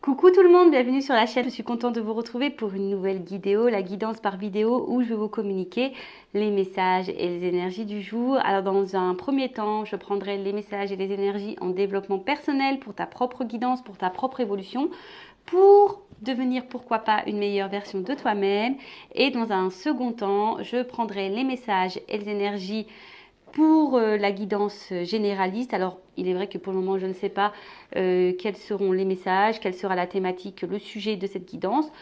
Coucou tout le monde, bienvenue sur la chaîne. Je suis contente de vous retrouver pour une nouvelle vidéo, la guidance par vidéo où je vais vous communiquer les messages et les énergies du jour. Alors dans un premier temps, je prendrai les messages et les énergies en développement personnel pour ta propre guidance, pour ta propre évolution, pour devenir pourquoi pas une meilleure version de toi-même. Et dans un second temps, je prendrai les messages et les énergies pour la guidance généraliste. Alors, il est vrai que pour le moment, je ne sais pas quels seront les messages, quelle sera la thématique, le sujet de cette guidance,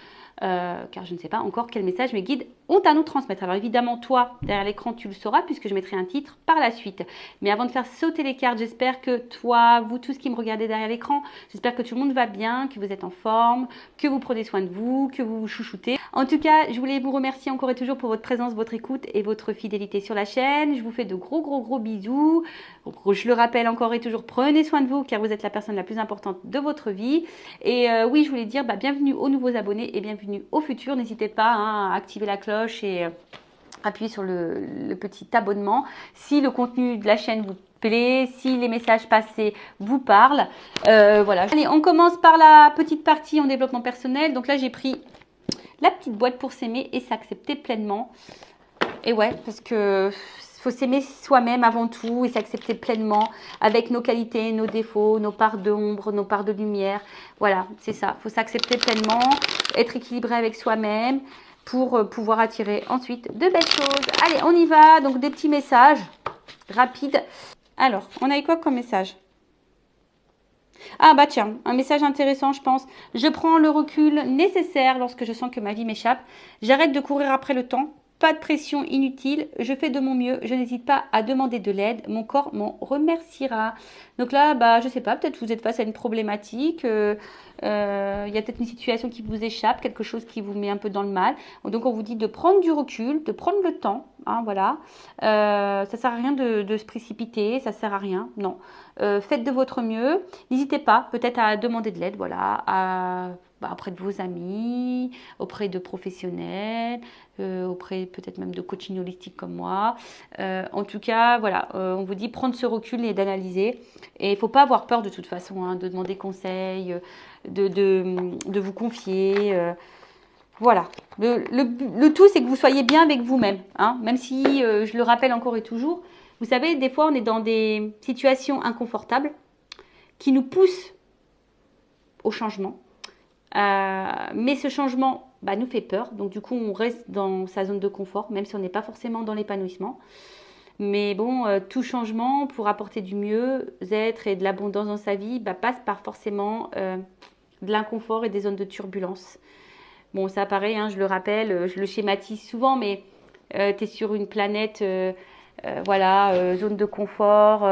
car je ne sais pas encore quel message mes guides ont à nous transmettre. Alors évidemment, toi, derrière l'écran, tu le sauras puisque je mettrai un titre par la suite. Mais avant de faire sauter les cartes, j'espère que toi, vous tous qui me regardez derrière l'écran, j'espère que tout le monde va bien, que vous êtes en forme, que vous prenez soin de vous, que vous vous chouchoutez. En tout cas, je voulais vous remercier encore et toujours pour votre présence, votre écoute et votre fidélité sur la chaîne. Je vous fais de gros bisous. Je le rappelle encore et toujours, prenez soin de vous car vous êtes la personne la plus importante de votre vie. Et oui, je voulais dire bienvenue aux nouveaux abonnés et bienvenue aux futurs. N'hésitez pas à activer la cloche et appuyer sur le petit abonnement si le contenu de la chaîne vous plaît, si les messages passés vous parlent. Voilà. Allez, on commence par la petite partie en développement personnel. Donc là, j'ai pris la petite boîte pour s'aimer et s'accepter pleinement. Et ouais, parce que faut s'aimer soi-même avant tout et s'accepter pleinement avec nos qualités, nos défauts, nos parts d'ombre, nos parts de lumière. Voilà, c'est ça. Faut s'accepter pleinement, être équilibré avec soi-même pour pouvoir attirer ensuite de belles choses. Allez, on y va. Donc, des petits messages rapides. Alors, on a eu quoi comme message? Ah bah tiens, un message intéressant je pense. Je prends le recul nécessaire lorsque je sens que ma vie m'échappe. J'arrête de courir après le temps. Pas de pression inutile, je fais de mon mieux, je n'hésite pas à demander de l'aide, mon corps m'en remerciera. Donc là, bah, je sais pas, peut-être vous êtes face à une problématique, il y a peut-être une situation qui vous échappe, quelque chose qui vous met un peu dans le mal. Donc on vous dit de prendre du recul, de prendre le temps, hein, voilà. Ça sert à rien de se précipiter, ça sert à rien, non. Faites de votre mieux, n'hésitez pas peut-être à demander de l'aide, voilà, auprès de vos amis, auprès de professionnels, auprès peut-être même de coaching holistique comme moi. En tout cas, voilà, on vous dit prendre ce recul et d'analyser. Et il ne faut pas avoir peur de toute façon, hein, de demander conseil, de vous confier. Voilà. Le tout, c'est que vous soyez bien avec vous-même. Hein, même si, je le rappelle encore et toujours, vous savez, des fois, on est dans des situations inconfortables qui nous poussent au changement. Mais ce changement nous fait peur. Donc du coup, on reste dans sa zone de confort, même si on n'est pas forcément dans l'épanouissement. Mais bon, tout changement pour apporter du mieux-être et de l'abondance dans sa vie passe par forcément de l'inconfort et des zones de turbulence. Bon, ça pareil, hein, je le rappelle, je le schématise souvent, mais tu es sur une planète... voilà, zone de confort,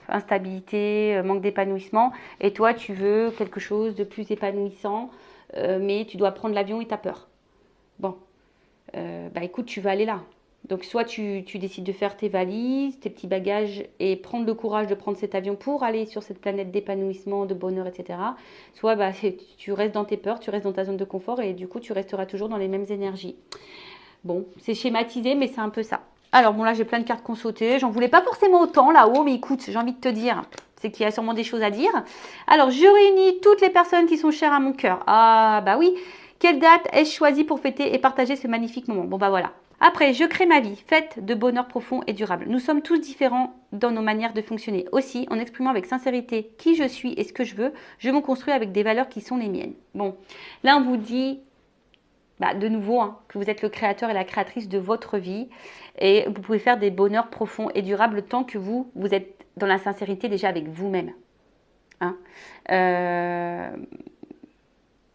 instabilité, manque d'épanouissement. Et toi, tu veux quelque chose de plus épanouissant, mais tu dois prendre l'avion et tu as peur. Bon, écoute, tu vas aller là. Donc, soit tu décides de faire tes valises, tes petits bagages et prendre le courage de prendre cet avion pour aller sur cette planète d'épanouissement, de bonheur, etc. Soit tu restes dans tes peurs, tu restes dans ta zone de confort et du coup, tu resteras toujours dans les mêmes énergies. Bon, c'est schématisé, mais c'est un peu ça. Alors bon, là, j'ai plein de cartes qu'on sautait. J'en voulais pas forcément autant là-haut, mais écoute, j'ai envie de te dire, c'est qu'il y a sûrement des choses à dire. Alors, je réunis toutes les personnes qui sont chères à mon cœur. Ah, bah oui. Quelle date ai-je choisi pour fêter et partager ce magnifique moment? Bon, bah voilà. Après, je crée ma vie, faite de bonheur profond et durable. Nous sommes tous différents dans nos manières de fonctionner. Aussi, en exprimant avec sincérité qui je suis et ce que je me construis avec des valeurs qui sont les miennes. Bon, là, on vous dit... de nouveau, hein, que vous êtes le créateur et la créatrice de votre vie et vous pouvez faire des bonheurs profonds et durables tant que vous êtes dans la sincérité déjà avec vous-même. Hein.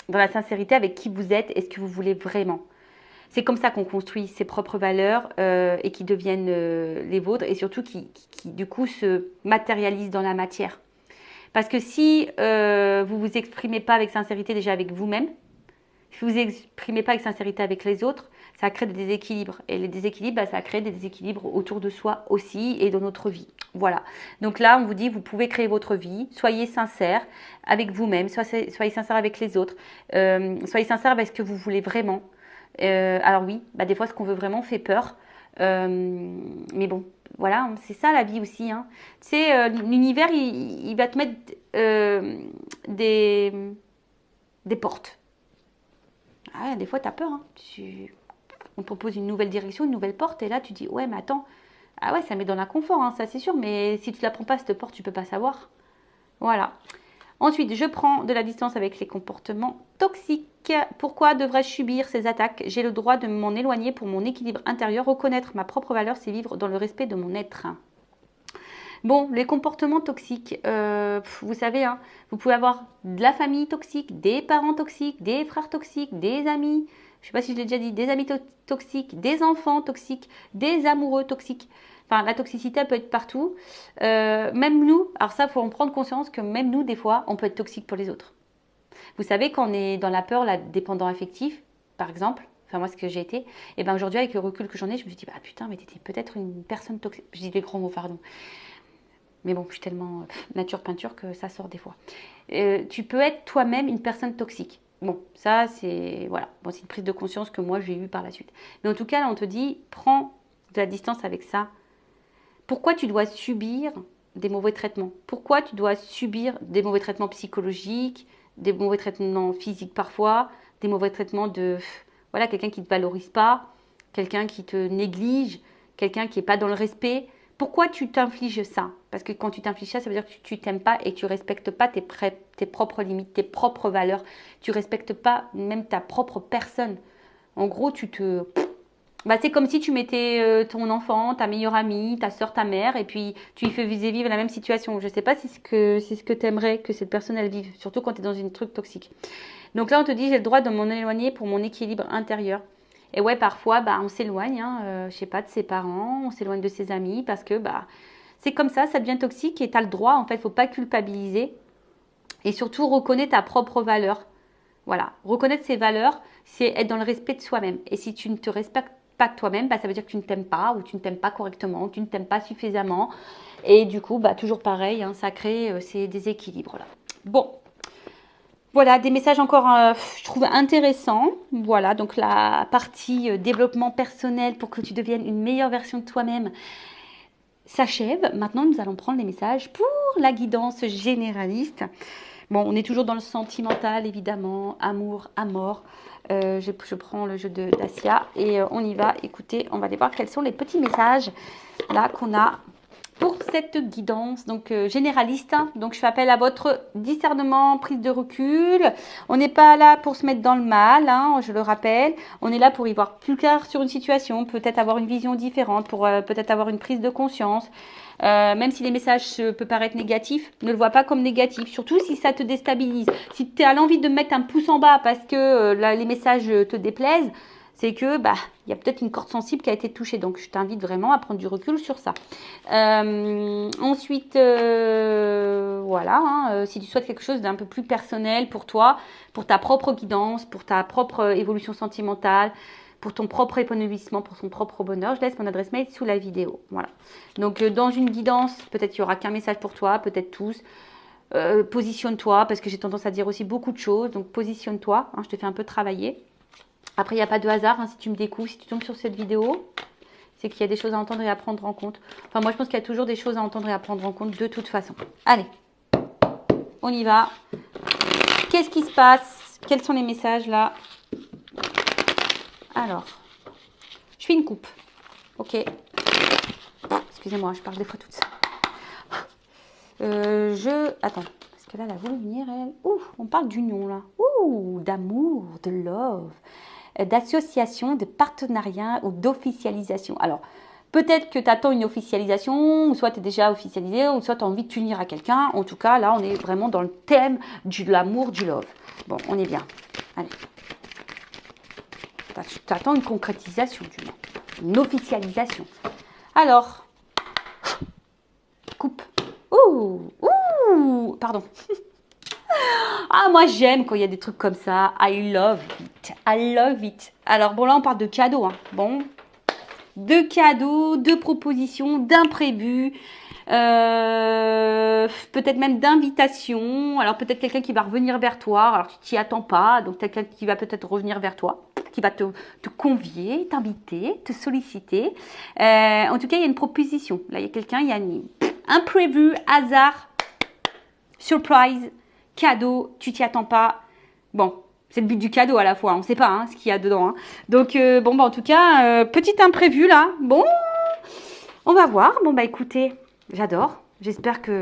Dans la sincérité avec qui vous êtes et ce que vous voulez vraiment. C'est comme ça qu'on construit ses propres valeurs et qui deviennent les vôtres et surtout qui du coup se matérialisent dans la matière. Parce que si vous vous exprimez pas avec sincérité déjà avec vous-même, si vous exprimez pas avec sincérité avec les autres, ça crée des déséquilibres. Et les déséquilibres, ça crée des déséquilibres autour de soi aussi et dans notre vie. Voilà. Donc là, on vous dit, vous pouvez créer votre vie. Soyez sincère avec vous-même. Soyez sincère avec les autres. Soyez sincère avec ce que vous voulez vraiment. Alors oui, des fois, ce qu'on veut vraiment fait peur. Mais bon, voilà, c'est ça la vie aussi. Hein. Tu sais, l'univers, il va te mettre des portes. Ah, des fois, tu as peur. Hein. On te propose une nouvelle direction, une nouvelle porte, et là, tu dis, ouais, mais attends, ah ouais, ça met dans l'inconfort, hein, ça c'est sûr, mais si tu ne la prends pas, cette porte, tu ne peux pas savoir. Voilà. Ensuite, je prends de la distance avec les comportements toxiques. Pourquoi devrais-je subir ces attaques? J'ai le droit de m'en éloigner pour mon équilibre intérieur. Reconnaître ma propre valeur, c'est vivre dans le respect de mon être. Bon, les comportements toxiques, vous savez, hein, vous pouvez avoir de la famille toxique, des parents toxiques, des frères toxiques, des amis, je ne sais pas si je l'ai déjà dit, des amis toxiques, des enfants toxiques, des amoureux toxiques. Enfin, la toxicité, elle peut être partout. Même nous, alors ça, il faut en prendre conscience que même nous, des fois, on peut être toxique pour les autres. Vous savez, quand on est dans la peur, la dépendant affectif, par exemple, enfin moi, ce que j'ai été, et bien aujourd'hui, avec le recul que j'en ai, je me suis dit, bah putain, mais t'étais peut-être une personne toxique. Je dis des grands mots, pardon. Mais bon, je suis tellement nature peinture que ça sort des fois. Tu peux être toi-même une personne toxique. Bon, ça, c'est voilà. Bon, c'est une prise de conscience que moi, j'ai eue par la suite. Mais en tout cas, là, on te dit, prends de la distance avec ça. Pourquoi tu dois subir des mauvais traitements? Pourquoi tu dois subir des mauvais traitements psychologiques, des mauvais traitements physiques parfois, des mauvais traitements de... Voilà, quelqu'un qui ne te valorise pas, quelqu'un qui te néglige, quelqu'un qui n'est pas dans le respect. Pourquoi tu t'infliges ça? Parce que quand tu t'infliges ça, ça veut dire que tu t'aimes pas et que tu respectes pas tes propres limites, tes propres valeurs. Tu respectes pas même ta propre personne. En gros, bah, c'est comme si tu mettais ton enfant, ta meilleure amie, ta soeur, ta mère, et puis tu lui faisais vivre la même situation. Je ne sais pas si c'est ce que tu aimerais que cette personne elle vive, surtout quand tu es dans une truc toxique. Donc là, on te dit, j'ai le droit de m'en éloigner pour mon équilibre intérieur. Et ouais, parfois, bah, on s'éloigne, hein, je sais pas, de ses parents, on s'éloigne de ses amis, parce que bah, c'est comme ça devient toxique et tu as le droit, en fait, il ne faut pas culpabiliser. Et surtout, reconnais ta propre valeur. Voilà, reconnaître ses valeurs, c'est être dans le respect de soi-même. Et si tu ne te respectes pas que toi-même, bah, ça veut dire que tu ne t'aimes pas ou tu ne t'aimes pas correctement, ou tu ne t'aimes pas suffisamment. Et du coup, bah, toujours pareil, hein, ça crée ces déséquilibres-là. Bon, voilà, des messages encore, je trouve intéressants. Voilà, donc la partie développement personnel pour que tu deviennes une meilleure version de toi-même s'achève. Maintenant, nous allons prendre les messages pour la guidance généraliste. Bon, on est toujours dans le sentimental, évidemment, amour, à mort. Je prends le jeu de Dacia et on y va. Écoutez, on va aller voir quels sont les petits messages là qu'on a pour cette guidance donc généraliste. Donc, je fais appel à votre discernement, prise de recul. On n'est pas là pour se mettre dans le mal, hein, je le rappelle. On est là pour y voir plus clair sur une situation, peut-être avoir une vision différente, pour peut-être avoir une prise de conscience. Même si les messages peuvent paraître négatifs, ne le vois pas comme négatif, surtout si ça te déstabilise. Si tu as l'envie de mettre un pouce en bas parce que les messages te déplaisent, c'est que bah il y a peut-être une corde sensible qui a été touchée. Donc je t'invite vraiment à prendre du recul sur ça. Ensuite, voilà, hein, si tu souhaites quelque chose d'un peu plus personnel pour toi, pour ta propre guidance, pour ta propre évolution sentimentale, pour ton propre épanouissement, pour son propre bonheur, je laisse mon adresse mail sous la vidéo. Voilà. Donc, dans une guidance, peut-être qu'il n'y aura qu'un message pour toi, peut-être tous. Positionne-toi, parce que j'ai tendance à dire aussi beaucoup de choses. Donc, positionne-toi. Hein, je te fais un peu travailler. Après, il n'y a pas de hasard. Hein, si tu me découvres, si tu tombes sur cette vidéo, c'est qu'il y a des choses à entendre et à prendre en compte. Enfin, moi, je pense qu'il y a toujours des choses à entendre et à prendre en compte de toute façon. Allez, on y va. Qu'est-ce qui se passe? Quels sont les messages là? Alors, je fais une coupe. Ok. Excusez-moi, je parle des fois toute seule. Attends, parce que là, la lumière, elle... Ouh, on parle d'union, là. Ouh, d'amour, de love, d'association, de partenariat ou d'officialisation. Alors, peut-être que tu attends une officialisation, ou soit tu es déjà officialisé, ou soit tu as envie de t'unir à quelqu'un. En tout cas, là, on est vraiment dans le thème de l'amour, du love. Bon, on est bien. Allez. Tu attends une concrétisation, du moins. Une officialisation. Alors, coupe. Ouh, ouh, pardon. Ah, moi j'aime quand il y a des trucs comme ça. I love it. I love it. Alors, bon, là, on parle de cadeaux. Hein. Bon, de cadeaux, de propositions, d'imprévus. Peut-être même d'invitation. Alors, peut-être quelqu'un qui va revenir vers toi. Alors, tu t'y attends pas. Donc, quelqu'un qui va peut-être revenir vers toi, qui va te convier, t'inviter, te solliciter. En tout cas, il y a une proposition. Là, il y a quelqu'un, il y a imprévu, hasard, surprise, cadeau, tu t'y attends pas. Bon, c'est le but du cadeau à la fois, on ne sait pas ce qu'il y a dedans. Hein. Donc, bon, bah, en tout cas, petit imprévu là. Bon, on va voir. Bon, bah écoutez, j'adore. J'espère que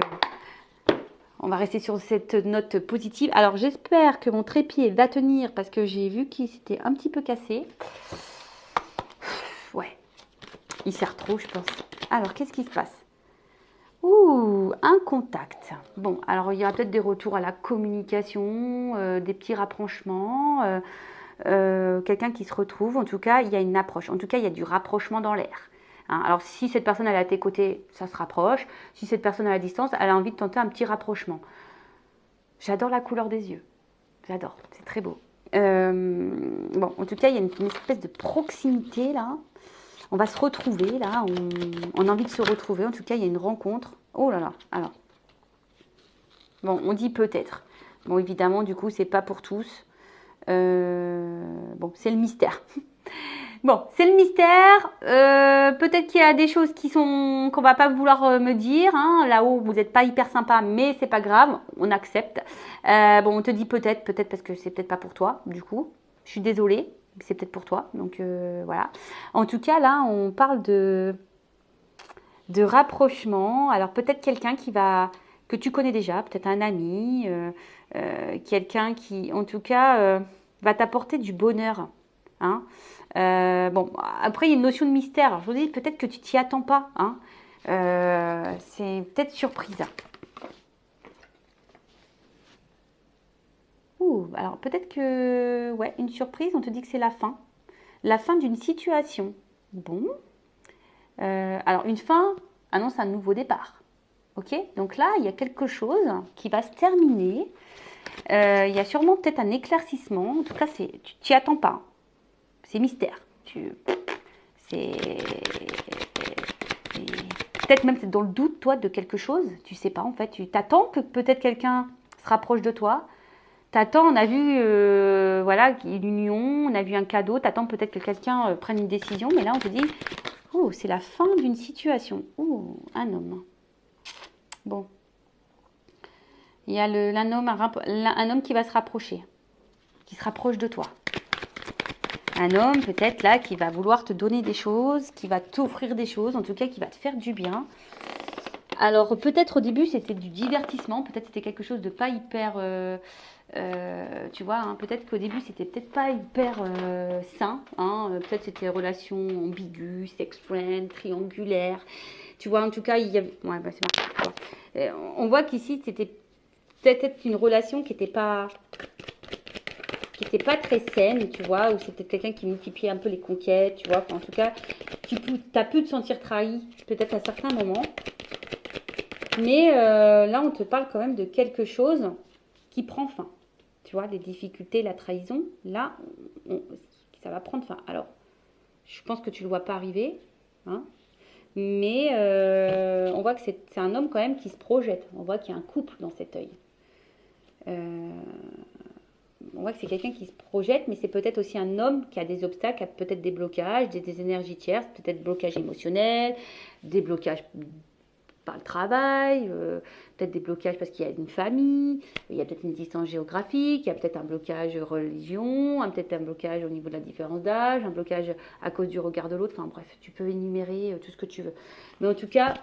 on va rester sur cette note positive. Alors, j'espère que mon trépied va tenir parce que j'ai vu qu'il s'était un petit peu cassé. Ouais, il sert trop, je pense. Alors, qu'est-ce qui se passe? Ouh, un contact. Bon, alors il y aura peut-être des retours à la communication, des petits rapprochements, quelqu'un qui se retrouve. En tout cas, il y a une approche. En tout cas, il y a du rapprochement dans l'air. Hein, alors, si cette personne elle est à tes côtés, ça se rapproche. Si cette personne est à la distance, elle a envie de tenter un petit rapprochement. J'adore la couleur des yeux. J'adore, c'est très beau. Bon, en tout cas, il y a une espèce de proximité là. On va se retrouver là, on a envie de se retrouver. En tout cas, il y a une rencontre. Oh là là, alors. Bon, on dit peut-être. Bon, évidemment, du coup, c'est pas pour tous. Bon, c'est le mystère. Bon, c'est le mystère. Peut-être qu'il y a des choses qu'on va pas vouloir me dire. Hein. Là-haut, vous n'êtes pas hyper sympa, mais c'est pas grave, on accepte. Bon, on te dit peut-être parce que c'est peut-être pas pour toi, du coup. Je suis désolée. C'est peut-être pour toi, donc voilà. En tout cas, là, on parle de rapprochement. Alors, peut-être quelqu'un que tu connais déjà, peut-être un ami, quelqu'un qui, en tout cas, va t'apporter du bonheur. Hein. Bon, après, il y a une notion de mystère. Alors, je vous dis, peut-être que tu t'y attends pas. Hein. C'est peut-être surprise. Alors peut-être que, ouais, une surprise, on te dit que c'est la fin d'une situation. Bon, alors une fin annonce un nouveau départ, ok? Donc là, il y a quelque chose qui va se terminer, il y a sûrement peut-être un éclaircissement, en tout cas, tu t'y attends pas, c'est mystère, peut-être même c'est dans le doute, toi, de quelque chose, tu sais pas en fait, tu t'attends que peut-être quelqu'un se rapproche de toi. T'attends, on a vu voilà, une union, on a vu un cadeau, t'attends peut-être que quelqu'un prenne une décision, mais là on te dit, oh, c'est la fin d'une situation. Oh, un homme. Bon. Il y a un homme qui va se rapprocher, qui se rapproche de toi. Un homme peut-être là qui va vouloir te donner des choses, qui va t'offrir des choses, en tout cas qui va te faire du bien. Alors peut-être au début c'était du divertissement, peut-être c'était quelque chose de pas hyper... tu vois, hein, peut-être qu'au début c'était peut-être pas hyper sain, hein, peut-être c'était relation ambiguë, sex friend, triangulaire, tu vois, en tout cas il y avait, ouais, bah, c'est marrant, on voit qu'ici c'était peut-être une relation qui n'était pas très saine, tu vois, ou c'était quelqu'un qui multipliait un peu les conquêtes, tu vois, enfin, en tout cas tu as pu te sentir trahi peut-être à certains moments, mais là on te parle quand même de quelque chose qui prend fin. Tu vois, les difficultés, la trahison, là, ça va prendre fin. Alors, je pense que tu ne le vois pas arriver, hein, mais on voit que c'est un homme quand même qui se projette. On voit qu'il y a un couple dans cet œil. On voit que c'est quelqu'un qui se projette, mais c'est peut-être aussi un homme qui a des obstacles, qui a peut-être des blocages, des énergies tierces, peut-être blocages émotionnels, des blocages par le travail, peut-être des blocages parce qu'il y a une famille, il y a peut-être une distance géographique, il y a peut-être un blocage religion, peut-être un blocage au niveau de la différence d'âge, un blocage à cause du regard de l'autre, enfin bref, tu peux énumérer tout ce que tu veux. Mais en tout cas,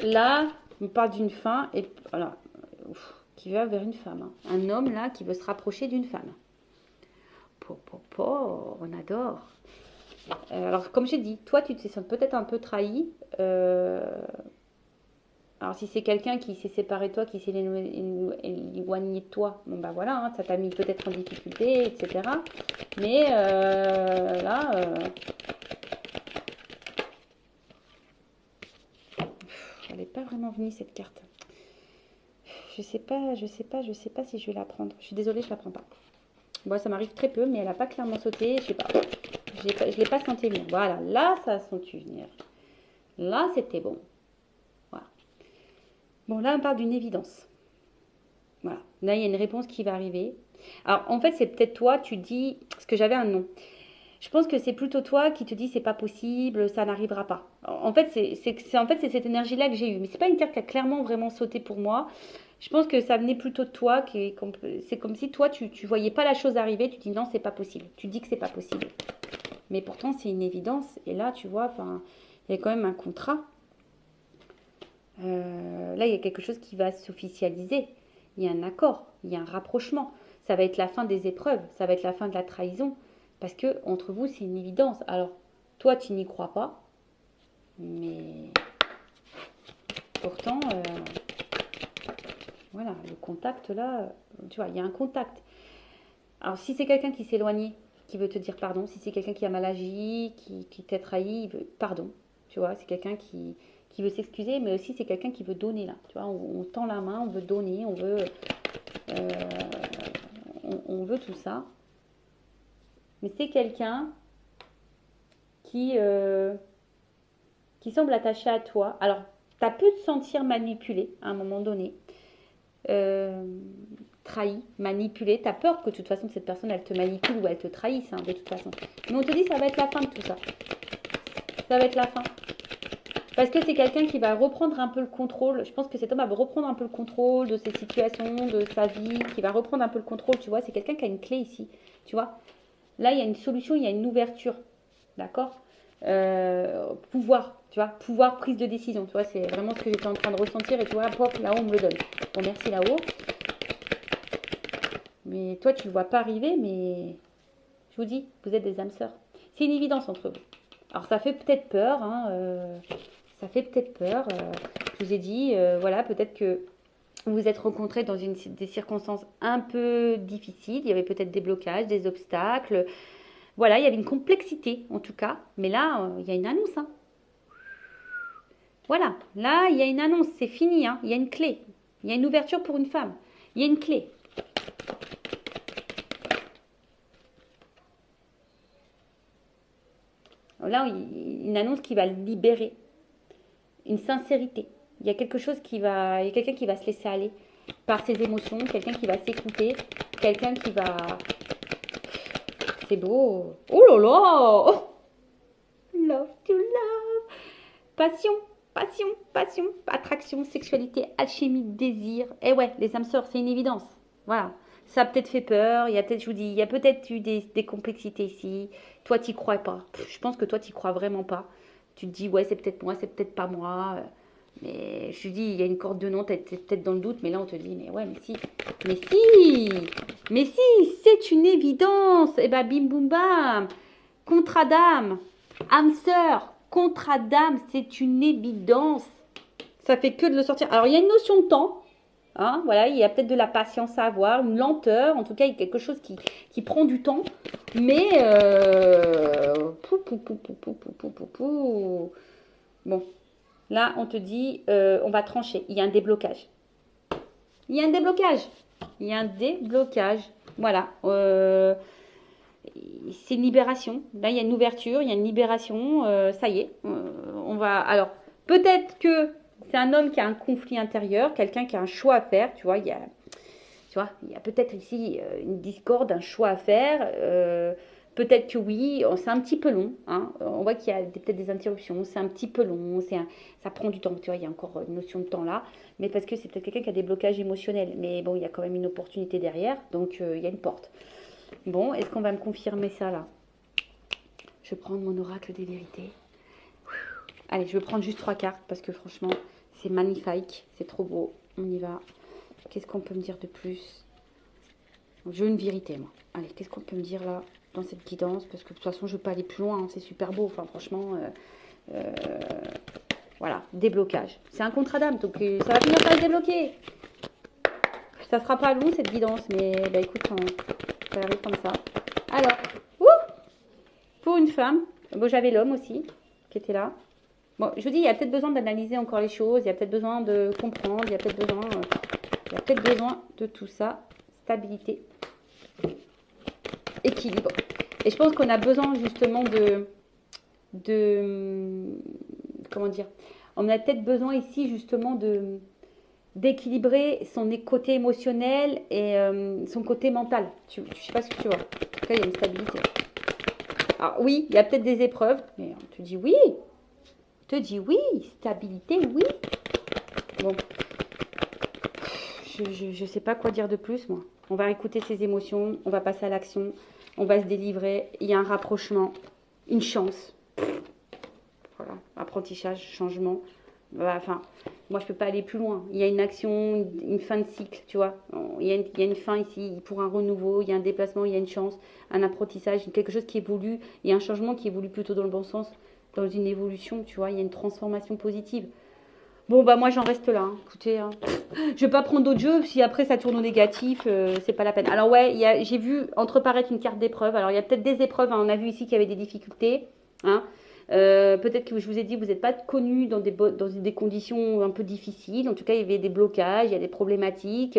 là, on parle d'une fin, et voilà, qui va vers une femme. Hein. Un homme là qui veut se rapprocher d'une femme. On adore. Alors, comme j'ai dit, toi, tu te sens peut-être un peu trahi. Alors, si c'est quelqu'un qui s'est séparé de toi, qui s'est éloigné de toi, bon, bah voilà, hein, ça t'a mis peut-être en difficulté, etc. Mais là, elle n'est pas vraiment venue, cette carte. Je sais pas si je vais la prendre. Je suis désolée, je la prends pas. Bon, ça m'arrive très peu, mais elle n'a pas clairement sauté, je sais pas. Je ne l'ai pas senti venir. Voilà, là, ça a senti venir. Là, c'était bon. Voilà. Bon, là, on parle d'une évidence. Voilà. Là, il y a une réponse qui va arriver. Alors, en fait, c'est peut-être toi, tu dis... Parce que j'avais un nom. Je pense que c'est plutôt toi qui te dis c'est pas possible, ça n'arrivera pas. En fait, c'est cette énergie-là que j'ai eue. Mais c'est pas une carte qui a clairement vraiment sauté pour moi. Je pense que ça venait plutôt de toi. C'est comme si toi, tu voyais pas la chose arriver. Tu dis non, c'est pas possible. Tu dis que c'est pas possible. Mais pourtant, c'est une évidence. Et là, tu vois, il y a quand même un contrat. Là, il y a quelque chose qui va s'officialiser. Il y a un accord, il y a un rapprochement. Ça va être la fin des épreuves, ça va être la fin de la trahison. Parce que entre vous, c'est une évidence. Alors, toi, tu n'y crois pas. Mais pourtant, voilà, le contact là, tu vois, il y a un contact. Alors, si c'est quelqu'un qui s'est éloigné, qui veut te dire pardon, si c'est quelqu'un qui a mal agi, qui t'a trahi, il veut pardon. Tu vois, c'est quelqu'un qui veut s'excuser, mais aussi c'est quelqu'un qui veut donner là. Tu vois, on tend la main, on veut donner, euh, on veut tout ça. Mais c'est quelqu'un qui semble attaché à toi. Alors, tu as pu te sentir manipulé à un moment donné. Trahi, manipulé. Tu as peur que de toute façon cette personne elle te manipule ou elle te trahisse, hein, de toute façon. Mais on te dit ça va être la fin de tout ça. Ça va être la fin. Parce que c'est quelqu'un qui va reprendre un peu le contrôle. Je pense que cet homme va reprendre un peu le contrôle de ses situations, de sa vie, qui va reprendre un peu le contrôle, tu vois. C'est quelqu'un qui a une clé ici, tu vois. Là, il y a une solution, il y a une ouverture, d'accord. Pouvoir, tu vois, pouvoir, prise de décision, tu vois. C'est vraiment ce que j'étais en train de ressentir et tu vois, hop, là-haut, on me le donne. Bon, merci là-haut. Mais toi, tu ne le vois pas arriver, mais je vous dis, vous êtes des âmes sœurs. C'est une évidence entre vous. Alors, ça fait peut-être peur, hein, ça fait peut-être peur. Je vous ai dit, voilà, peut-être que vous vous êtes rencontrés dans des circonstances un peu difficiles. Il y avait peut-être des blocages, des obstacles. Voilà, il y avait une complexité, en tout cas. Mais là, il y a une annonce, hein. Voilà, là, il y a une annonce. C'est fini, hein. Il y a une clé. Il y a une ouverture pour une femme. Il y a une clé. Là, une annonce qui va libérer. Une sincérité. Il y a quelque chose il y a quelqu'un qui va se laisser aller par ses émotions, quelqu'un qui va s'écouter, quelqu'un qui va... C'est beau. Oh là là! Love to love. Passion, passion, passion, attraction, sexualité, alchimie, désir. Et ouais, les âmes sœurs, c'est une évidence. Voilà. Ça a peut-être fait peur, il y a peut-être, je vous dis, il y a peut-être eu des complexités ici. Toi, t'y crois pas. Je pense que toi, t'y crois vraiment pas. Tu te dis, ouais, c'est peut-être moi, c'est peut-être pas moi. Mais je te dis, il y a une corde de non, t'es peut-être dans le doute, mais là, on te dit, mais ouais, mais si. Mais si! Mais si, c'est une évidence. Et ben, bim, boum, bam. Contrat d'âme. Âme sœur. Contrat d'âme, c'est une évidence. Ça fait que de le sortir. Alors, il y a une notion de temps. Hein, voilà, il y a peut-être de la patience à avoir, une lenteur, en tout cas il y a quelque chose qui prend du temps, mais bon, là on te dit on va trancher, il y a un déblocage. Il y a un déblocage. Il y a un déblocage. Voilà. C'est une libération. Là, il y a une ouverture, il y a une libération. Ça y est. On va. Alors, peut-être que c'est un homme qui a un conflit intérieur, quelqu'un qui a un choix à faire. Tu vois, il y a peut-être ici une discorde, un choix à faire. Peut-être que oui, c'est un petit peu long. Hein. On voit qu'il y a peut-être des interruptions. C'est un petit peu long. Ça prend du temps. Tu vois, il y a encore une notion de temps là. Mais parce que c'est peut-être quelqu'un qui a des blocages émotionnels. Mais bon, il y a quand même une opportunité derrière. Donc, il y a une porte. Bon, est-ce qu'on va me confirmer ça là? Je vais prendre mon oracle des vérités. Allez, je vais prendre juste 3 cartes parce que franchement, c'est magnifique. C'est trop beau. On y va. Qu'est-ce qu'on peut me dire de plus? Je veux une vérité, moi. Allez, qu'est-ce qu'on peut me dire là dans cette guidance? Parce que de toute façon, je ne veux pas aller plus loin. Hein. C'est super beau. Enfin, franchement, voilà, déblocage. C'est un contrat d'âme, donc ça va finir par se débloquer. Ça sera pas long cette guidance, mais bah écoute, ça arrive comme ça. Alors, pour une femme, bon, j'avais l'homme aussi qui était là. Bon, je vous dis, il y a peut-être besoin d'analyser encore les choses, il y a peut-être besoin de comprendre, il y a peut-être besoin de tout ça. Stabilité, équilibre. Et je pense qu'on a besoin justement comment dire, on a peut-être besoin ici justement d'équilibrer son côté émotionnel et son côté mental. Je ne sais pas ce que tu vois. En tout cas, il y a une stabilité. Alors oui, il y a peut-être des épreuves, mais on te dit oui. On te dit oui, stabilité, oui. Bon. Je sais pas quoi dire de plus, moi. On va écouter ses émotions, on va passer à l'action, on va se délivrer. Il y a un rapprochement, une chance. Voilà, apprentissage, changement. Enfin, moi, je peux pas aller plus loin. Il y a une action, une fin de cycle, tu vois. Il y a une fin ici pour un renouveau, il y a un déplacement, il y a une chance, un apprentissage, quelque chose qui évolue. Il y a un changement qui évolue plutôt dans le bon sens, dans une évolution, tu vois. Il y a une transformation positive. Bon, bah moi, j'en reste là. Hein. Écoutez, hein. Je vais pas prendre d'autres jeux. Si après, ça tourne au négatif, c'est pas la peine. Alors ouais, j'ai vu entreparaître une carte d'épreuve. Alors, il y a peut-être des épreuves. Hein. On a vu ici qu'il y avait des difficultés. Hein. Peut-être que je vous ai dit, vous n'êtes pas connu dans des conditions un peu difficiles. En tout cas, il y avait des blocages, il y a des problématiques.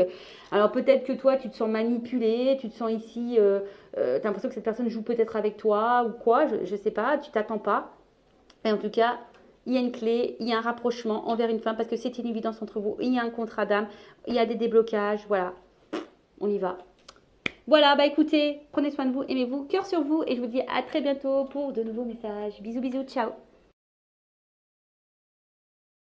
Alors peut-être que toi, tu te sens manipulé, tu te sens ici, tu as l'impression que cette personne joue peut-être avec toi ou quoi, je ne sais pas, tu t'attends pas. Et en tout cas, il y a une clé, il y a un rapprochement envers une fin parce que c'est une évidence entre vous. Il y a un contrat d'âme, il y a des déblocages, voilà. On y va. Voilà, bah écoutez, prenez soin de vous, aimez-vous, cœur sur vous et je vous dis à très bientôt pour de nouveaux messages. Bisous, bisous, ciao.